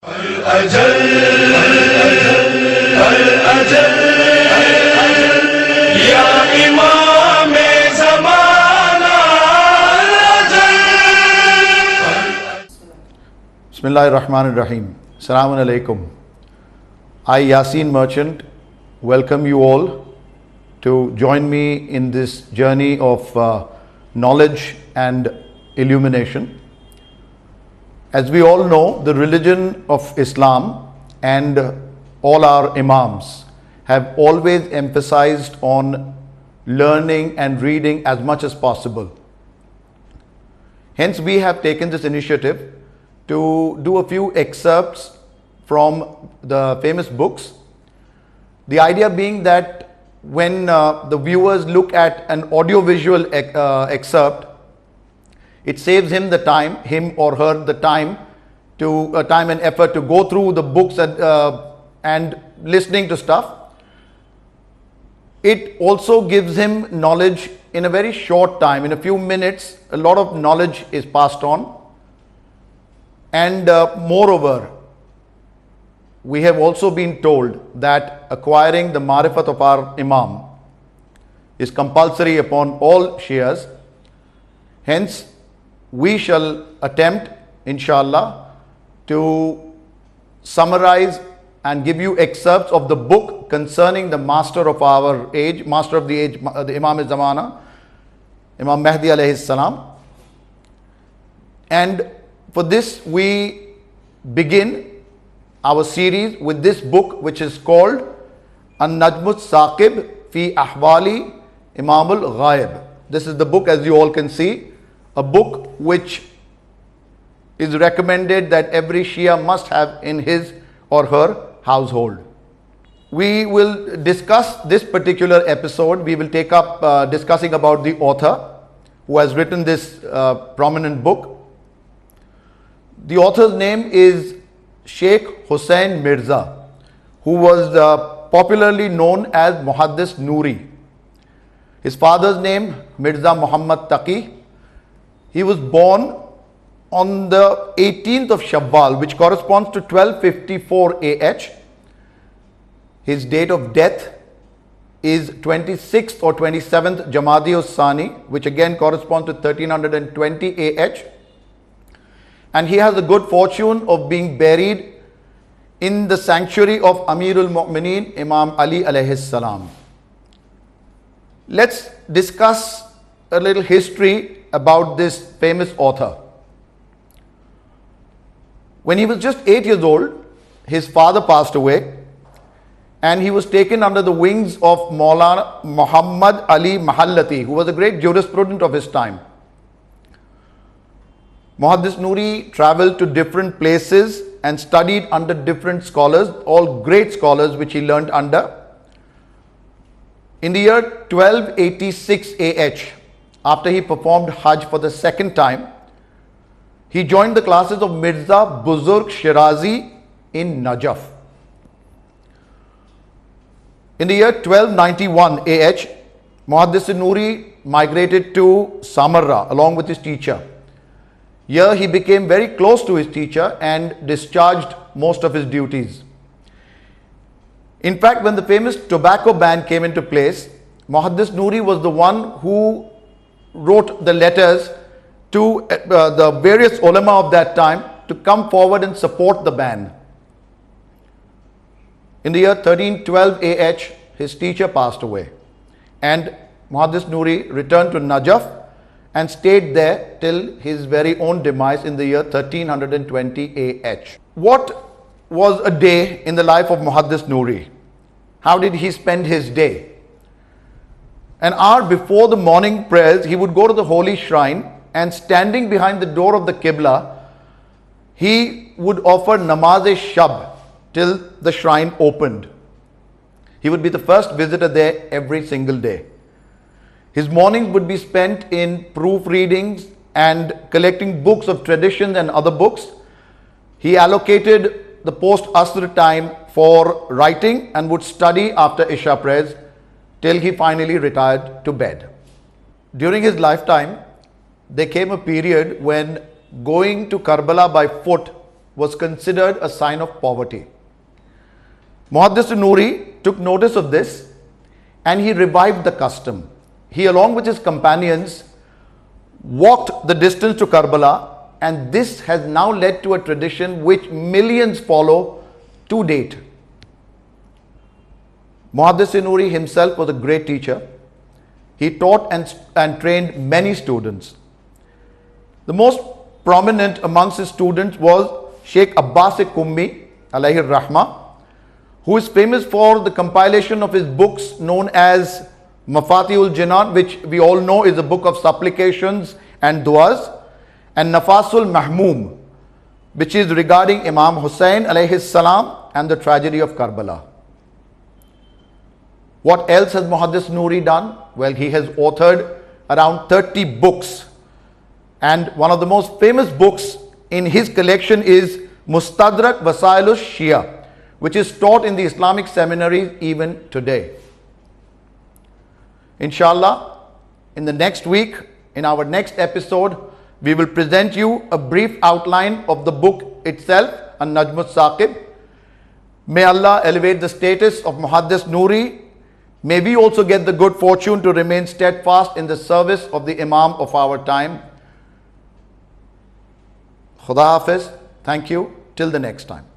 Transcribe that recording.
Bismillahirrahmanirrahim. Assalamu alaikum. I, Yasin Merchant, welcome you all to join me in this journey of knowledge and illumination. As we all know, the religion of Islam and all our imams have always emphasized on learning and reading as much as possible. Hence, we have taken this initiative to do a few excerpts from the famous books. The idea being that when the viewers look at an audiovisual excerpt, it saves him or her the time and effort to go through the books and listening to stuff. It also gives him knowledge in a very short time. In a few minutes, a lot of knowledge is passed on. And moreover, we have also been told that acquiring the marifat of our Imam is compulsory upon all Shias. Hence, we shall attempt, inshallah, to summarize and give you excerpts of the book concerning the master of our age, master of the age, the Imam al-Zamana, Imam Mahdi alayhi salam. And for this, we begin our series with this book, which is called Najmuth Saaqib fi Ahwali Imam al-Ghaib. This is the book, as you all can see, a book which is recommended that every Shia must have in his or her household. We will discuss this particular episode. We will take up discussing about the author who has written this prominent book. The author's name is Sheikh Hussain Mirza, who was popularly known as Muhaddis Noori. His father's name, Mirza Muhammad Taqi. He was born on the 18th of Shawwal, which corresponds to 1254 AH. His date of death is 26th or 27th Jamadi-ul-Sani, which again corresponds to 1320 AH. And he has the good fortune of being buried in the sanctuary of Amirul Mu'mineen, Imam Ali alayhi salam. Let's discuss a little history about this famous author. When he was just 8 years old, his father passed away and he was taken under the wings of Maulana Muhammad Ali Mahallati, who was a great jurisprudent of his time. Muhaddis Noori traveled to different places and studied under different scholars, all great scholars which he learned under. In the year 1286 AH, after he performed Hajj for the second time, he joined the classes of Mirza Buzurg Shirazi in Najaf. In the year 1291 AH, Muhaddis Noori migrated to Samarra along with his teacher. Here he became very close to his teacher and discharged most of his duties. In fact, when the famous tobacco ban came into place, Muhaddis Noori was the one who wrote the letters to the various ulama of that time to come forward and support the ban. In the year 1312 AH, his teacher passed away and Muhaddis Noori returned to Najaf and stayed there till his very own demise in the year 1320 AH. What was a day in the life of Muhaddis Noori? How did he spend his day? An hour before the morning prayers, he would go to the holy shrine and standing behind the door of the Qibla, he would offer namaz-e-shab till the shrine opened. He would be the first visitor there every single day. His mornings would be spent in proofreadings and collecting books of traditions and other books. He allocated the post-Asr time for writing and would study after Isha prayers till he finally retired to bed. During his lifetime, there came a period when going to Karbala by foot was considered a sign of poverty. Muhaddis Nuri took notice of this and he revived the custom. He, along with his companions, walked the distance to Karbala, and this has now led to a tradition which millions follow to date. Muhaddis Nuri himself was a great teacher. He taught and trained many students. The most prominent amongst his students was Sheikh Abbas Kummi, alayhi rahmah, who is famous for the compilation of his books known as Mafatihul Jinan, which we all know is a book of supplications and du'as, and Nafasul Mahmum, which is regarding Imam Hussain alayhi salam and the tragedy of Karbala. What else has Muhaddis Nuri done? Well, he has authored around 30 books, and one of the most famous books in his collection is Mustadrak Wasailus Shia, which is taught in the Islamic seminaries even today. Inshallah, in the next week, in our next episode, we will present you a brief outline of the book itself, Najmuth Saaqib. May Allah elevate the status of Muhaddis Nuri. May we also get the good fortune to remain steadfast in the service of the Imam of our time. Khuda Hafiz. Thank you. Till the next time.